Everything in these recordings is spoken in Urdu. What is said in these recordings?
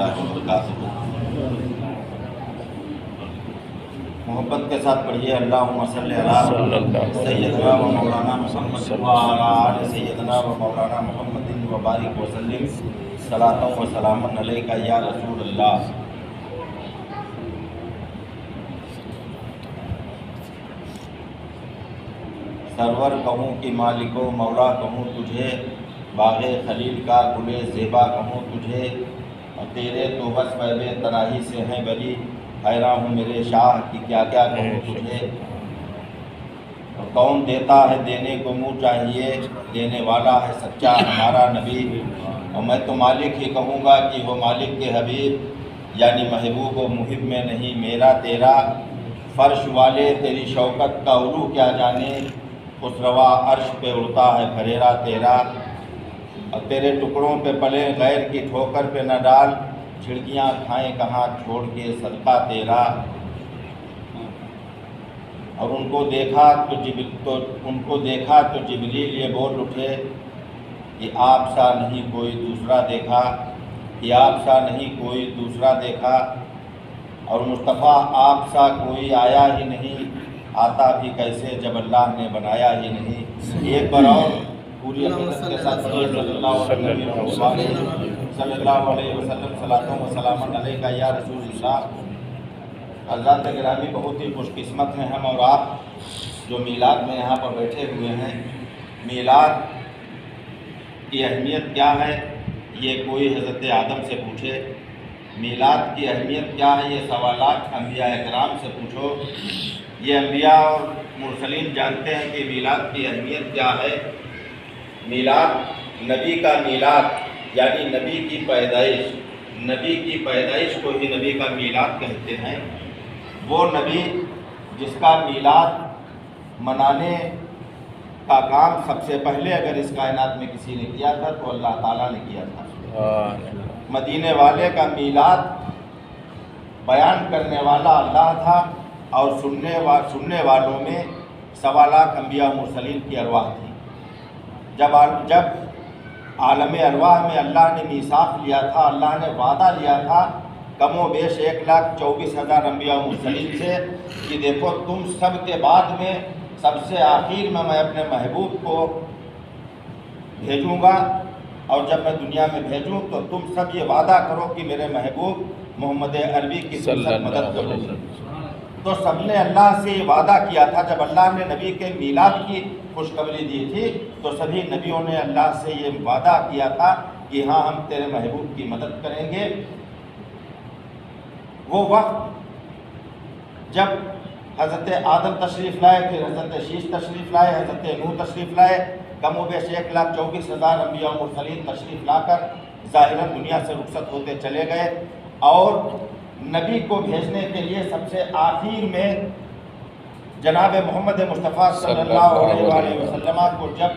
اللہ وبرکاتہ۔ محبت کے ساتھ پڑھیے اللہم صلی علی سیدنا و مولانا محمد وعلی آل سیدنا و مولانا محمد وبارک وسلم صلاۃ و سلام علیک یا رسول اللہ۔ سرور کہوں کہ مالک و مولا کہوں تجھے، باغ خلیل کا گل زیبا کہوں تجھے، اور تیرے تو بس بے تراہی سے ہیں بری، حیراں ہوں میرے شاہ کی کیا کیا کہوں تجھے۔ اور کون دیتا ہے دینے کو منہ چاہیے، دینے والا ہے سچا ہمارا نبی، اور میں تو مالک ہی کہوں گا کہ وہ مالک کے حبیب، یعنی محبوب و محب میں نہیں میرا تیرا۔ فرش والے تیری شوکت کا علو کیا جانے، خسروا عرش پہ اڑتا ہے پھریرا تیرا۔ اور تیرے ٹکڑوں پہ پلے غیر کی ٹھوکر پہ نہ ڈال، چھڑکیاں کھائیں کہاں چھوڑ کے صدقہ تیرا۔ اور ان کو دیکھا تو جبریل یہ بول اٹھے کہ آپ سا نہیں کوئی دوسرا دیکھا، کہ آپ سا نہیں کوئی دوسرا دیکھا۔ اور مصطفیٰ آپ سا کوئی آیا ہی نہیں، آتا بھی کیسے جب اللہ نے بنایا ہی نہیں۔ ایک بار اور پوری عقیدت کے ساتھ صلی اللہ علیہ وسلم صلاۃ و سلام علیک یا رسول اللہ۔ حضرات گرامی، بہت ہی خوش قسمت ہیں ہم اور آپ جو میلاد میں یہاں پر بیٹھے ہوئے ہیں۔ میلاد کی اہمیت کیا ہے یہ کوئی حضرت آدم سے پوچھے، میلاد کی اہمیت کیا ہے یہ سوالات انبیاء کرام سے پوچھو۔ یہ انبیاء اور مرسلین جانتے ہیں کہ میلاد کی اہمیت کیا ہے۔ میلاد نبی کا میلاد یعنی نبی کی پیدائش، نبی کی پیدائش کو ہی نبی کا میلاد کہتے ہیں۔ وہ نبی جس کا میلاد منانے کا کام سب سے پہلے اگر اس کائنات میں کسی نے کیا تھا تو اللہ تعالیٰ نے کیا تھا۔ مدینے والے کا میلاد بیان کرنے والا اللہ تھا، اور سننے والوں میں 1.25 لاکھ انبیاء و مرسلین کی ارواح تھی۔ جب عالم ارواح میں اللہ نے میثاق لیا تھا، اللہ نے وعدہ لیا تھا کم و بیش 1,24,000 انبیاء و مرسلین سے کہ دیکھو تم سب کے بعد میں سب سے آخر میں اپنے محبوب کو بھیجوں گا، اور جب میں دنیا میں بھیجوں تو تم سب یہ وعدہ کرو کہ میرے محبوب محمد عربی کی مدد کرو۔ تو سب نے اللہ سے یہ وعدہ کیا تھا۔ جب اللہ نے نبی کے میلاد کی خوشخبری دی تھی تو سبھی نبیوں نے اللہ سے یہ وعدہ کیا تھا کہ ہاں ہم تیرے محبوب کی مدد کریں گے۔ وہ وقت جب حضرت آدم تشریف لائے، پھر حضرت شیش تشریف لائے، حضرت نوح تشریف لائے، کم و بیش 1,24,000 انبیاء و مرسلین تشریف لا کر ظاہراً دنیا سے رخصت ہوتے چلے گئے۔ اور نبی کو بھیجنے کے لیے سب سے آخر میں جناب محمد مصطفیٰ صلی اللہ علیہ وسلم کو جب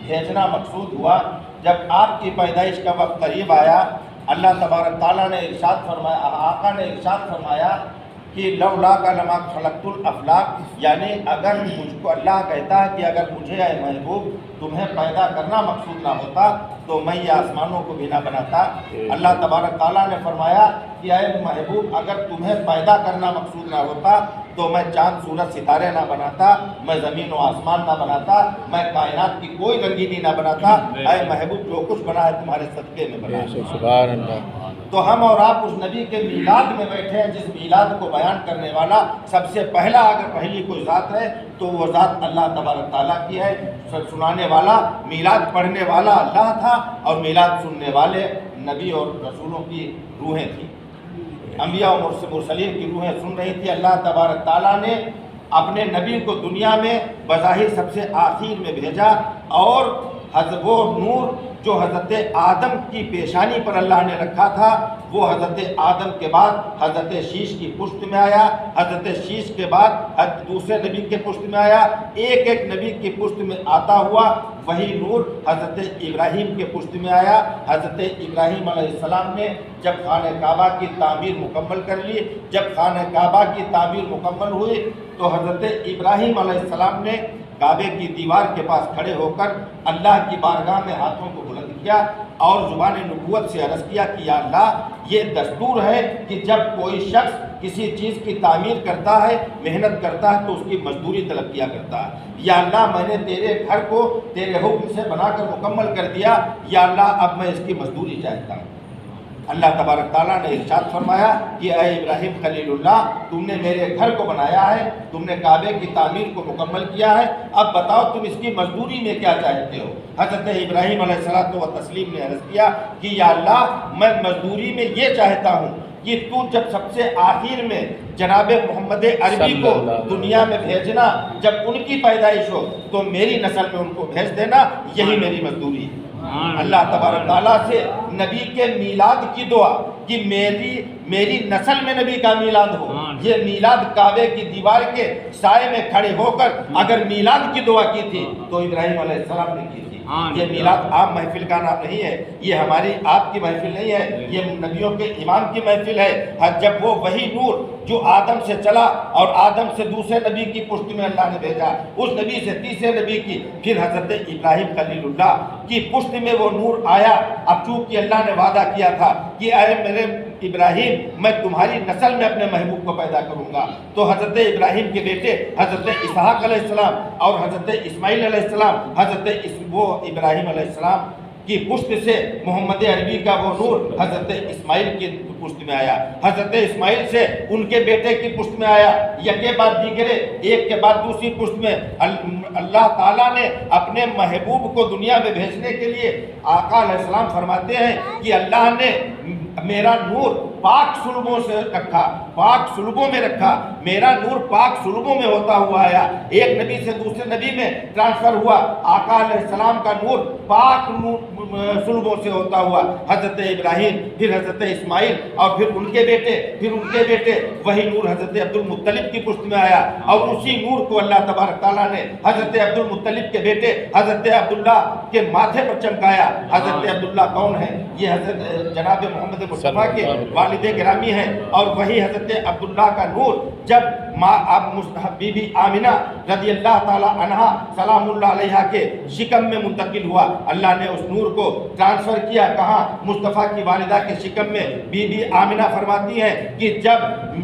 بھیجنا مقصود ہوا، جب آپ کی پیدائش کا وقت قریب آیا، اللہ تبارک تعالیٰ نے ارشاد فرمایا، آقا نے ارشاد فرمایا کہ لولا کا لما خلقت الافلاق، یعنی اگر مجھ کو اللہ کہتا ہے کہ اگر مجھے اے محبوب تمہیں پیدا کرنا مقصود نہ ہوتا تو میں یہ آسمانوں کو بھی نہ بناتا۔ اللہ تبارک تعالیٰ نے فرمایا کہ اے محبوب اگر تمہیں پیدا کرنا مقصود نہ ہوتا تو میں چاند سورج ستارے نہ بناتا، میں زمین و آسمان نہ بناتا، میں کائنات کی کوئی رنگینی نہ بناتا۔ اے محبوب جو کچھ بنا ہے تمہارے صدقے میں بنا ہے۔ سبحان اللہ۔ تو ہم اور آپ اس نبی کے میلاد میں بیٹھے ہیں جس میلاد کو بیان کرنے والا سب سے پہلا اگر پہلی کوئی ذات ہے تو وہ ذات اللہ تبارک تعالیٰ کی ہے۔ سنانے والا، میلاد پڑھنے والا اللہ تھا، اور میلاد سننے والے نبی اور رسولوں کی روحیں تھیں، انبیاء و مرسلین کی روحیں سن رہی تھی۔ اللہ تبارک تعالیٰ نے اپنے نبی کو دنیا میں بظاہر سب سے آخر میں بھیجا، اور وہ نور جو حضرت آدم کی پیشانی پر اللہ نے رکھا تھا وہ حضرت آدم کے بعد حضرت شیش کی پشت میں آیا، حضرت شیش کے بعد دوسرے نبی کے پشت میں آیا، ایک ایک نبی کی پشت میں آتا ہوا وہی نور حضرت ابراہیم کے پشت میں آیا۔ حضرت ابراہیم علیہ السلام نے جب خانہ کعبہ کی تعمیر مکمل کر لی، جب خانہ کعبہ کی تعمیر مکمل ہوئی تو حضرت ابراہیم علیہ السلام نے کعبے کی دیوار کے پاس کھڑے ہو کر اللہ کی بارگاہ میں ہاتھوں کو بلند کیا اور زبان نبوت سے عرض کیا کہ یا اللہ یہ دستور ہے کہ جب کوئی شخص کسی چیز کی تعمیر کرتا ہے، محنت کرتا ہے تو اس کی مزدوری طلب کیا کرتا ہے۔ یا اللہ میں نے تیرے گھر کو تیرے حکم سے بنا کر مکمل کر دیا، یا اللہ اب میں اس کی مزدوری چاہتا ہوں۔ اللہ تبارک تعالیٰ نے ارشاد فرمایا کہ اے ابراہیم خلیل اللہ، تم نے میرے گھر کو بنایا ہے، تم نے کعبے کی تعمیر کو مکمل کیا ہے، اب بتاؤ تم اس کی مزدوری میں کیا چاہتے ہو؟ حضرت ابراہیم علیہ الصلوۃ والتسلیم نے عرض کیا کہ یا اللہ میں مزدوری میں یہ چاہتا ہوں کہ تو جب سب سے آخر میں جناب محمد عربی کو دنیا میں بھیجنا، جب ان کی پیدائش ہو تو میری نسل میں ان کو بھیج دینا، یہی میری مزدوری ہے۔ اللہ تبارک تعالیٰ سے نبی کے میلاد کی دعا کہ میری نسل میں نبی کا میلاد ہو، یہ میلاد کعبے کی دیوار کے سائے میں کھڑے ہو کر اگر میلاد کی دعا کی تھی تو ابراہیم علیہ السلام نے کی تھی۔ یہ میلاد عام محفل کا نام نہیں ہے، یہ ہماری آپ کی محفل نہیں ہے، یہ نبیوں کے امام کی محفل ہے۔ جب وہ وہی نور جو آدم سے چلا اور آدم سے دوسرے نبی کی پشت میں اللہ نے بھیجا، اس نبی سے تیسرے نبی کی، پھر حضرت ابراہیم خلیل اللہ کی پشت میں وہ نور آیا۔ اب چونکہ اللہ نے وعدہ کیا تھا کہ اے میرے ابراہیم میں تمہاری نسل میں اپنے محبوب کو پیدا کروں گا، تو حضرت ابراہیم کے بیٹے حضرت اسحاق علیہ السلام اور حضرت اسماعیل علیہ السلام، وہ ابراہیم علیہ السلام کی پشت سے محمد عربی کا وہ نور حضرت اسماعیل کی پشت میں آیا، حضرت اسماعیل سے ان کے بیٹے کی پشت میں آیا، یکے بعد دیگرے ایک کے بعد دوسری پشت میں اللہ تعالیٰ نے اپنے محبوب کو دنیا میں بھیجنے کے لیے آقا علیہ السلام فرماتے ہیں کہ اللہ نے میرا نور پاک سلبوں سے رکھا، پاک سلبوں میں رکھا، میرا نور پاک سلبوں میں ہوتا ہوا آیا، ایک نبی سے دوسرے نبی میں ٹرانسفر ہوا، آقا علیہ السلام کا نور پاک سلبوں سے ہوتا ہوا حضرت ابراہیم، پھر حضرت اسماعیل اور پھر ان کے بیٹے، وہی نور حضرت عبد المطلب کی پشت میں آیا، اور اسی نور کو اللہ تبارک تعالیٰ نے حضرت عبد المطلب کے بیٹے حضرت عبداللہ کے ماتھے پر چمکایا۔ حضرت عبداللہ کون ہے؟ یہ حضرت جناب محمد مصطفیٰ کے والد گرامی ہیں، اور وہی حضرت عبداللہ کا نور جب بی بی آمنہ رضی اللہ تعالی عنہا سلام اللہ علیہا کے شکم میں منتقل ہوا، اللہ نے اس نور کو ٹرانسفر کیا کہاں؟ مصطفیٰ کی والدہ کے شکم میں۔ بی بی آمنہ فرماتی ہیں کہ جب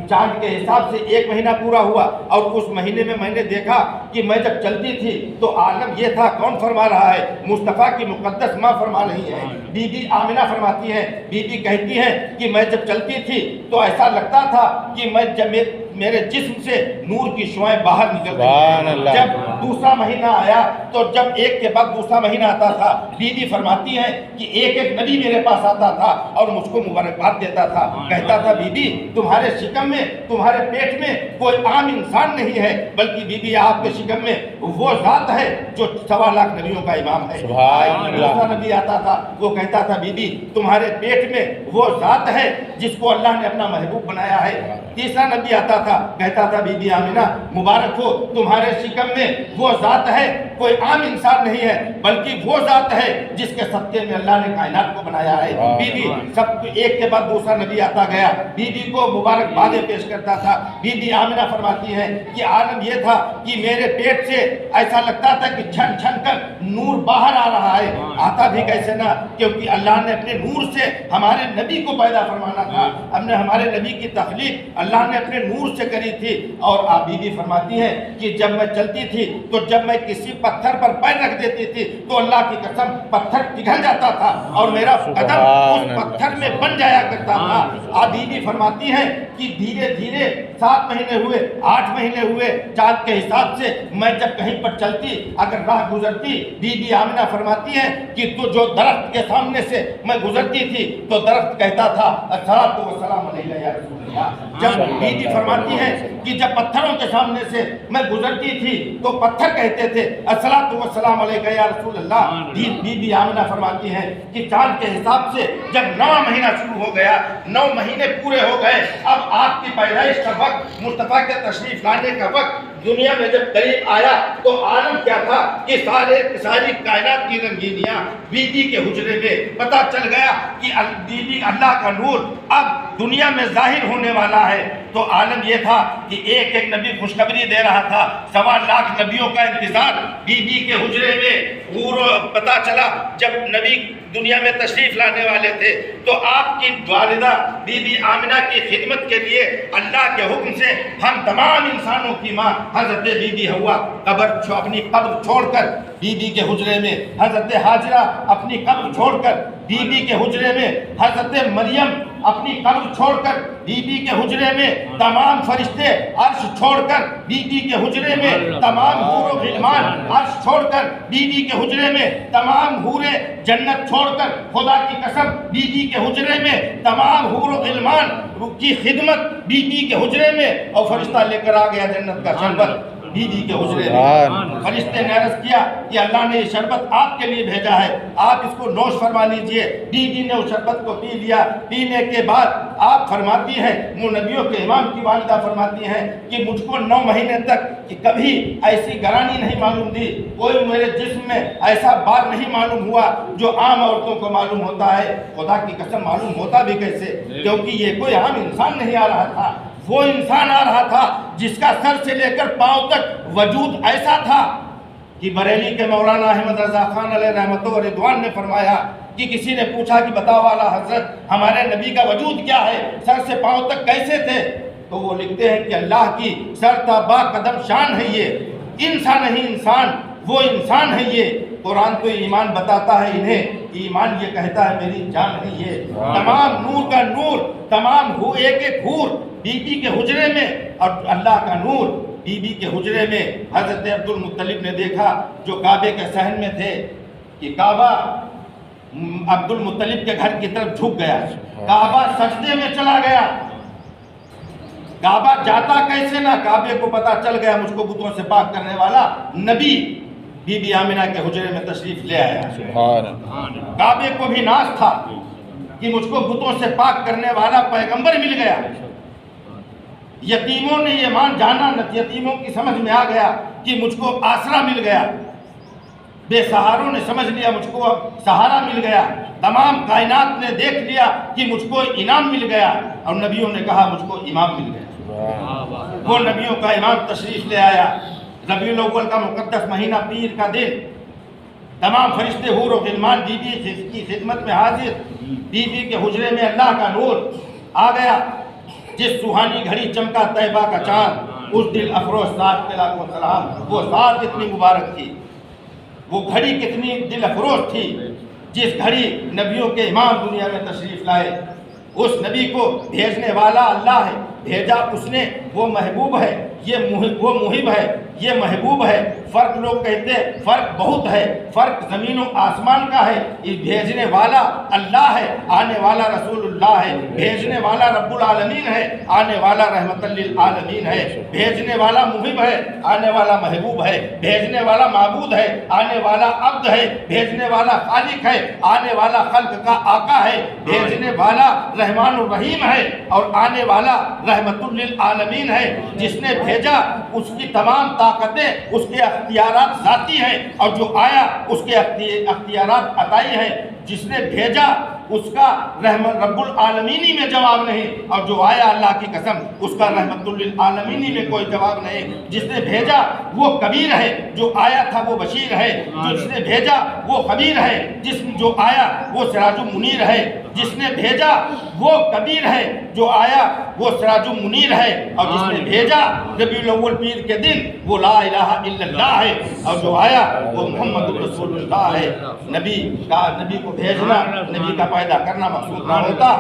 چاند کے حساب سے 1 مہینہ پورا ہوا اور اس مہینے میں میں نے دیکھا کہ میں جب چلتی تھی تو عالم یہ تھا کون فرما رہا ہے؟ مصطفیٰ کی مقدس ماں فرما رہی ہے۔ بی بی آمنہ فرماتی ہیں، بی بی کہتی ہیں کہ میں جب چلتی تھی تو ایسا لگتا تھا کہ میں جب میرے جسم سے نور کی شعائیں باہر نکل رہی ہیں۔ جب دوسرا مہینہ آیا تو جب ایک کے بعد دوسرا مہینہ آتا تھا، بی بی فرماتی ہیں کہ ایک نبی میرے پاس آتا تھا اور مجھ کو مبارکباد دیتا تھا، کہتا تھا بی بی تمہارے شکم میں، تمہارے پیٹ میں کوئی عام انسان نہیں ہے، بلکہ بی بی آپ کے شکم میں وہ ذات ہے جو 1.25 لاکھ نبیوں کا امام ہے۔ دوسرا نبی آتا تھا، وہ کہتا تھا بی بی تمہارے پیٹ میں وہ ذات ہے جس کو اللہ نے اپنا محبوب بنایا ہے۔ تیسرا نبی آتا تھا، کہتا تھا بی بی آمنہ مبارک ہو تمہارے شکم میں وہ ذات ہے، کوئی عام انسان نہیں ہے بلکہ وہ ذات ہے جس کے صدقے میں اللہ نے کائنات کو بنایا ہے۔ بی بی سب ایک کے بعد دوسرا نبی آتا گیا، بی بی کو مبارکبادیں پیش کرتا تھا۔ بی بی آمنہ فرماتی ہے کہ عالم یہ تھا کہ میرے پیٹ سے ایسا لگتا تھا کہ چھن چھن کر نور باہر آ رہا ہے، آتا بھی کیسے نہ، کیونکہ اللہ نے اپنے نور سے ہمارے نبی کو پیدا فرمانا تھا، ہم نے ہمارے نبی کی تخلیق اللہ نے اپنے نور سے کری تھی۔ اور آپ بی بی فرماتی ہیں کہ جب میں چلتی تھی تو جب میں کسی پتھر پر پیر رکھ دیتی تھی تو اللہ کی قسم پتھر پگھل جاتا تھا اور میرا قدم اس پتھر میں بن جایا کرتا تھا۔ آپ بی بی فرماتی ہیں کہ دھیرے دھیرے 7 مہینے ہوئے، 8 مہینے ہوئے، چاند کے حساب سے میں جب کہیں پر چلتی اگر راہ گزرتی، بی بی آمنہ فرماتی ہیں کہ تو جو درخت کے سامنے سے میں گزرتی تھی تو درخت کہتا تھا الصلاۃ والسلام علیک یا رسول اللہ۔ جب بی بی فرماتی ہیں کہ جب پتھروں کے سامنے سے میں گزرتی تھی تو پتھر کہتے تھے الصلاۃ والسلام علیک یا رسول اللہ۔ بی بی آمنہ فرماتی ہیں کہ چاند کے حساب سے جب 9واں مہینہ شروع ہو گیا، 9 مہینے پورے ہو گئے، اب آپ کی پیدائش کا وقت، مصطفیٰ کے تشریف لانے کا وقت دنیا میں جب قریب آیا تو عالم کیا تھا کہ ساری کائنات کی رنگینیاں بی بی کے حجرے میں پتہ چل گیا کہ بی بی اللہ کا نور اب دنیا میں ظاہر ہونے والا ہے، تو عالم یہ تھا کہ ایک ایک نبی خوشخبری دے رہا تھا، 1.25 لاکھ نبیوں کا انتظار بی بی کے حجرے میں پتہ چلا جب نبی دنیا میں تشریف لانے والے تھے تو آپ کی والدہ بی بی آمنہ کی خدمت کے لیے اللہ کے حکم سے ہم تمام انسانوں کی ماں حضرت بی بی حوا اپنی قبر چھوڑ کر بی بی کے حجرے میں، حضرت ہاجرہ اپنی قبر چھوڑ کر بی بی کے حجرے میں، حضرت مریم اپنی قبر چھوڑ کر بی بی کے حجرے میں، تمام فرشتے عرش چھوڑ کر بی بی کے حجرے میں، تمام حور و غلمان عرش چھوڑ کر بی بی کے حجرے میں، تمام حوریں جنت چھوڑ کر خدا کی قسم بی بی کے حجرے میں، تمام حور و غلمان کی خدمت بی بی کے حجرے میں، اور فرشتہ لے کر آ گیا جنت کا شربت بی بی کے حجرے میں۔ فرشتے نے عرض کیا کہ اللہ نے یہ شربت آپ کے لیے بھیجا ہے، آپ اس کو نوش فرما لیجئے۔ بی بی نے اس شربت کو پی لیا۔ پینے کے بعد آپ فرماتی ہیں، وہ نبیوں کے امام کی والدہ فرماتی ہیں کہ مجھ کو 9 مہینے تک کہ کبھی ایسی گرانی نہیں معلوم دی، کوئی میرے جسم میں ایسا بار نہیں معلوم ہوا جو عام عورتوں کو معلوم ہوتا ہے۔ خدا کی قسم معلوم ہوتا بھی کیسے، کیونکہ یہ کوئی عام انسان نہیں آ رہا تھا، وہ انسان آ رہا تھا جس کا سر سے لے کر پاؤں تک وجود ایسا تھا کہ بریلی کے مولانا احمد رضا خان علیہ رحمت و رضوان نے فرمایا کہ کسی نے پوچھا کہ بتاؤ والا حضرت ہمارے نبی کا وجود کیا ہے، سر سے پاؤں تک کیسے تھے؟ تو وہ لکھتے ہیں کہ اللہ کی سر تا با قدم شان ہے، یہ انسان نہیں انسان، وہ انسان ہے یہ۔ قرآن تو ایمان بتاتا ہے انہیں، ایمان یہ کہتا ہے میری جان ہے یہ۔ تمام نور کا نور، تمام ایک ایک حور بی بی کے حجرے میں، اور اللہ کا نور بی بی کے حجرے میں۔ حضرت عبد المطلب نے دیکھا جو کعبے کے صحن میں تھے کہ کعبہ عبد المطلب کے گھر کی طرف جھک گیا، کعبہ سجدے میں چلا گیا۔ کعبہ جاتا کیسے نہ، کعبے کو پتا چل گیا مجھ کو بتوں سے پاک کرنے والا نبی بی بی آمنہ کے حجرے میں تشریف لے آیا۔ کعبے کو بھی ناز تھا کہ مجھ کو بتوں سے پاک کرنے والا پیغمبر مل گیا۔ یتیموں نے یہ مان جانا، یتیموں کی سمجھ میں آ گیا کہ مجھ کو آسرا مل گیا، بے سہاروں نے سمجھ لیا مجھ کو سہارا مل گیا، تمام کائنات نے دیکھ لیا کہ مجھ کو انعام مل گیا، اور نبیوں نے کہا مجھ کو امام مل گیا۔ وہ نبیوں کا امام تشریف لے آیا۔ ربیع الاول کا مقدس مہینہ پیر کا دن، تمام فرشتے حور و غلمان بی بی کی خدمت میں حاضر، بی بی کے حجرے میں اللہ کا نور آ گیا۔ جس سوہانی گھڑی چمکا طیبہ کا چاند، اس دل افروز ساتھ پہ لاکھوں سلام۔ وہ ساتھ کتنی مبارک تھی، وہ گھڑی کتنی دل افروز تھی، جس گھڑی نبیوں کے امام دنیا میں تشریف لائے۔ اس نبی کو بھیجنے والا اللہ ہے، بھیجا اس نے، وہ محبوب ہے، وہ محب ہے، یہ محبوب ہے۔ فرق لوگ کہتے ہیں فرق بہت ہے، فرق زمین و آسمان کا ہے۔ یہ بھیجنے والا اللہ ہے، آنے والا رسول اللہ ہے، بھیجنے والا رب العالمین ہے، آنے والا رحمت للعالمین ہے، بھیجنے والا محب ہے، آنے والا محبوب ہے، بھیجنے والا معبود ہے، آنے والا عبد ہے، بھیجنے والا خالق ہے، آنے والا خلق کا آقا ہے، بھیجنے والا رحمان الرحیم ہے، اور آنے والا رحمت للعالمین ہے۔ جس نے بھیجا اس کی تمام طاقتیں اس کے اختیارات ذاتی ہیں، اور جو آیا اس کے اختیارات عطائی ہیں۔ جس نے بھیجا اس کا رب العالمینی میں جواب نہیں، اور جو آیا اللہ کی قسم اس کا رحمت للعالمینی میں کوئی جواب نہیں۔ جس نے بھیجا وہ کبیر ہے، جو آیا تھا وہ بشیر ہے، جس نے بھیجا وہ خبیر ہے، جو آیا وہ سراج منیر ہے۔ جس نے بھیجا وہ کبیر ہے، جو آیا وہ سراج منیر ہے، اور جس نے بھیجا ربیع الاول پیر کے دن وہ لا الہ الا اللہ ہے، اور جو آیا وہ محمد رسول اللہ ہے۔ نبی کو بھیجنا، نبی کا پیدا کرنا مقصود نہ ہوتا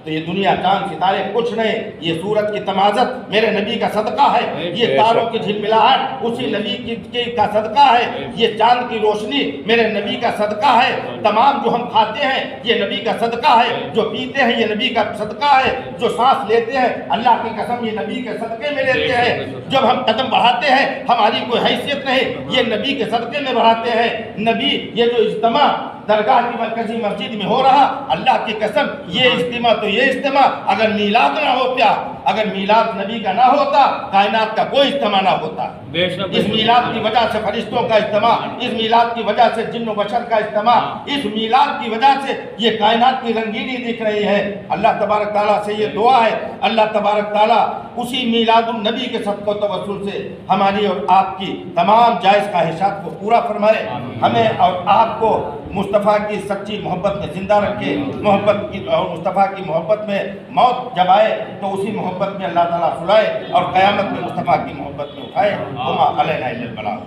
تو یہ دنیا چاند ستارے کچھ نہیں۔ یہ سورج کی تمازت میرے نبی کا صدقہ ہے، یہ تاروں کی جھلملاہٹ اسی نبی کا صدقہ ہے، یہ چاند کی روشنی میرے نبی کا صدقہ ہے، تمام جو ہم کھاتے ہیں یہ نبی کا صدقہ ہے، جو پیتے ہیں یہ نبی کا صدقہ ہے، جو سانس لیتے ہیں اللہ کی قسم یہ نبی کے صدقے میں لیتے ہیں، جب ہم قدم بڑھاتے ہیں ہماری کوئی حیثیت نہیں، یہ نبی کے صدقے میں بڑھاتے ہیں۔ نبی یہ جو اجتماع درگاہ کی مرکزی مسجد میں ہو رہا، اللہ کی قسم یہ اجتماع تو یہ اجتماع اگر میلاد نہ ہوتا، اگر میلاد نبی کا نہ ہوتا کائنات کا کوئی اجتماع نہ ہوتا. اس میلاد کی وجہ سے فرشتوں کا اجتماع، اس میلاد کی وجہ سے جن و بشر کا اجتماع، اس میلاد کی وجہ سے یہ کائنات کی رنگینی دکھ رہی ہے. اللہ تبارک تعالیٰ سے یہ دعا ہے، اللہ تبارک تعالیٰ اسی میلاد النبی کے صدقہ و توسل سے ہماری اور آپ کی تمام جائز خواہشات کو پورا فرمائے. ہمیں اور آپ کو مصطفیٰ کی سچی محبت میں زندہ رکھے، محبت کی اور مصطفیٰ کی محبت میں موت جب آئے تو اسی محبت میں اللہ تعالیٰ سلائے اور قیامت میں مصطفیٰ کی محبت میں اٹھائے. وما علینا الا البلاغ.